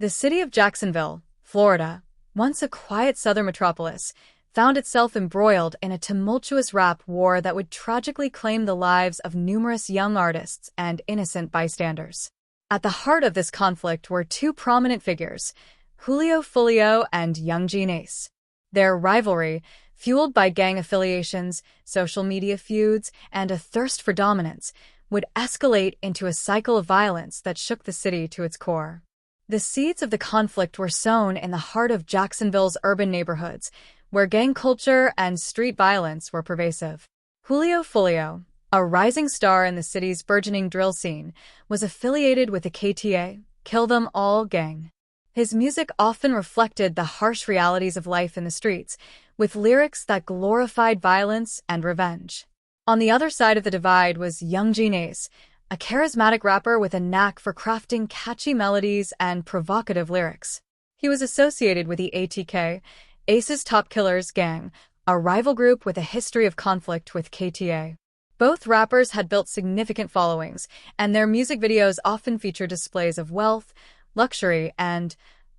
The city of Jacksonville, Florida, once a quiet southern metropolis, found itself embroiled in a tumultuous rap war that would tragically claim the lives of numerous young artists and innocent bystanders. At the heart of this conflict were two prominent figures, Foolio and Yungeen Ace. Their rivalry, fueled by gang affiliations, social media feuds, and a thirst for dominance, would escalate into a cycle of violence that shook the city to its core. The seeds of the conflict were sown in the heart of Jacksonville's urban neighborhoods, where gang culture and street violence were pervasive. Foolio, a rising star in the city's burgeoning drill scene, was affiliated with the KTA, Kill Them All gang. His music often reflected the harsh realities of life in the streets, with lyrics that glorified violence and revenge. On the other side of the divide was Yungeen Ace, a charismatic rapper with a knack for crafting catchy melodies and provocative lyrics. He was associated with the ATK, Ace's Top Killers gang, a rival group with a history of conflict with KTA. Both rappers had built significant followings, and their music videos often featured displays of wealth, luxury, and,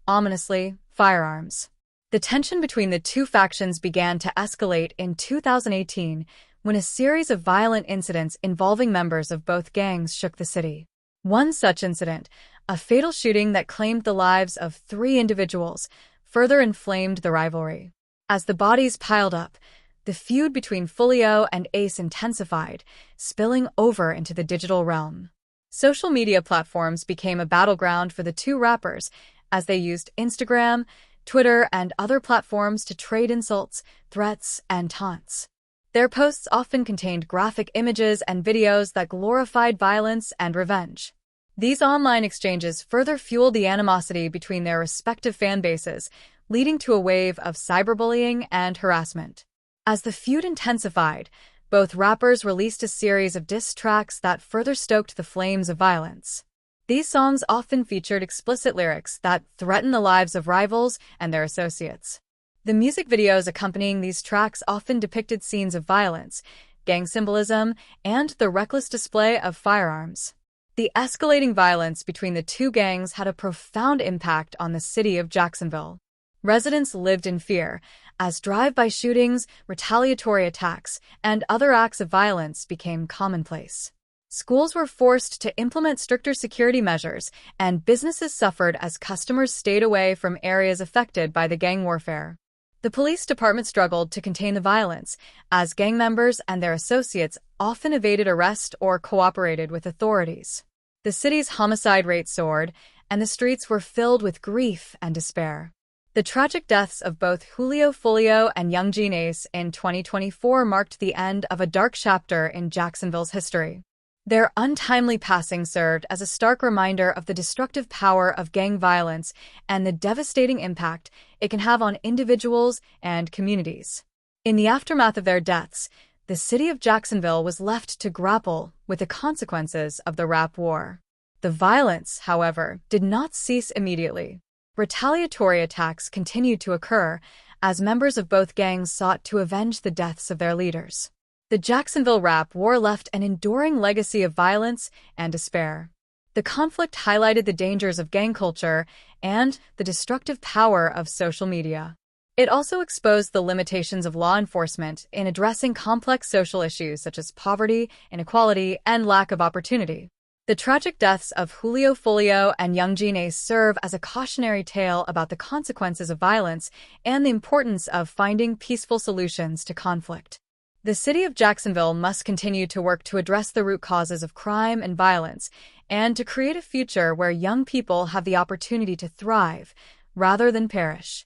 ominously, firearms. The tension between the two factions began to escalate in 2018 when a series of violent incidents involving members of both gangs shook the city. One such incident, a fatal shooting that claimed the lives of 3 individuals, further inflamed the rivalry. As the bodies piled up, the feud between Foolio and Ace intensified, spilling over into the digital realm. Social media platforms became a battleground for the two rappers as they used Instagram, Twitter, and other platforms to trade insults, threats, and taunts. Their posts often contained graphic images and videos that glorified violence and revenge. These online exchanges further fueled the animosity between their respective fan bases, leading to a wave of cyberbullying and harassment. As the feud intensified, both rappers released a series of diss tracks that further stoked the flames of violence. These songs often featured explicit lyrics that threatened the lives of rivals and their associates. The music videos accompanying these tracks often depicted scenes of violence, gang symbolism, and the reckless display of firearms. The escalating violence between the two gangs had a profound impact on the city of Jacksonville. Residents lived in fear, as drive-by shootings, retaliatory attacks, and other acts of violence became commonplace. Schools were forced to implement stricter security measures, and businesses suffered as customers stayed away from areas affected by the gang warfare. The police department struggled to contain the violence, as gang members and their associates often evaded arrest or cooperated with authorities. The city's homicide rate soared, and the streets were filled with grief and despair. The tragic deaths of both Foolio and Yungeen Ace in 2024 marked the end of a dark chapter in Jacksonville's history. Their untimely passing served as a stark reminder of the destructive power of gang violence and the devastating impact it can have on individuals and communities. In the aftermath of their deaths, the city of Jacksonville was left to grapple with the consequences of the rap war. The violence, however, did not cease immediately. Retaliatory attacks continued to occur as members of both gangs sought to avenge the deaths of their leaders. The Jacksonville rap war left an enduring legacy of violence and despair. The conflict highlighted the dangers of gang culture and the destructive power of social media. It also exposed the limitations of law enforcement in addressing complex social issues such as poverty, inequality, and lack of opportunity. The tragic deaths of Foolio and Yungeen Ace serve as a cautionary tale about the consequences of violence and the importance of finding peaceful solutions to conflict. The city of Jacksonville must continue to work to address the root causes of crime and violence and to create a future where young people have the opportunity to thrive rather than perish.